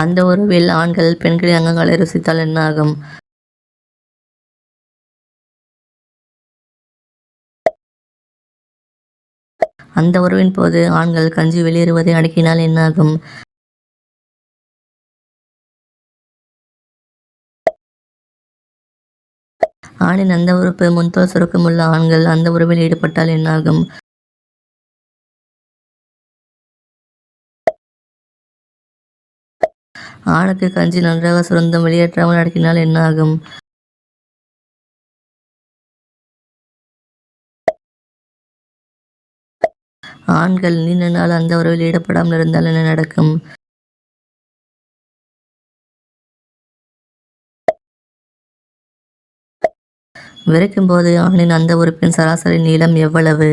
அந்த உறவில் ஆண்கள் பெண்களின் அங்கங்களை ருசித்தால் என்ன ஆகும்? அந்த உறவின் போது ஆண்கள் கஞ்சி வெளியேறுவதை அடக்கினால் என்ன ஆகும்? ஆணின் அந்த உறுப்பு முன்தோல் சுருக்கமுள்ள ஆண்கள் அந்த உறவில் ஈடுபட்டால் என்ன ஆகும்? ஆணுக்கு கஞ்சி நன்றாக சுரந்தும் வெளியேற்றாமல் அடக்கினால் என்ன ஆகும்? ஆண்கள் நீண்ட நாள் அந்த உறவில் ஈடுபடாமல் இருந்தால் என்ன நடக்கும்? விறைக்கும் போது ஆணின் அந்த உறுப்பின் சராசரி நீளம் எவ்வளவு?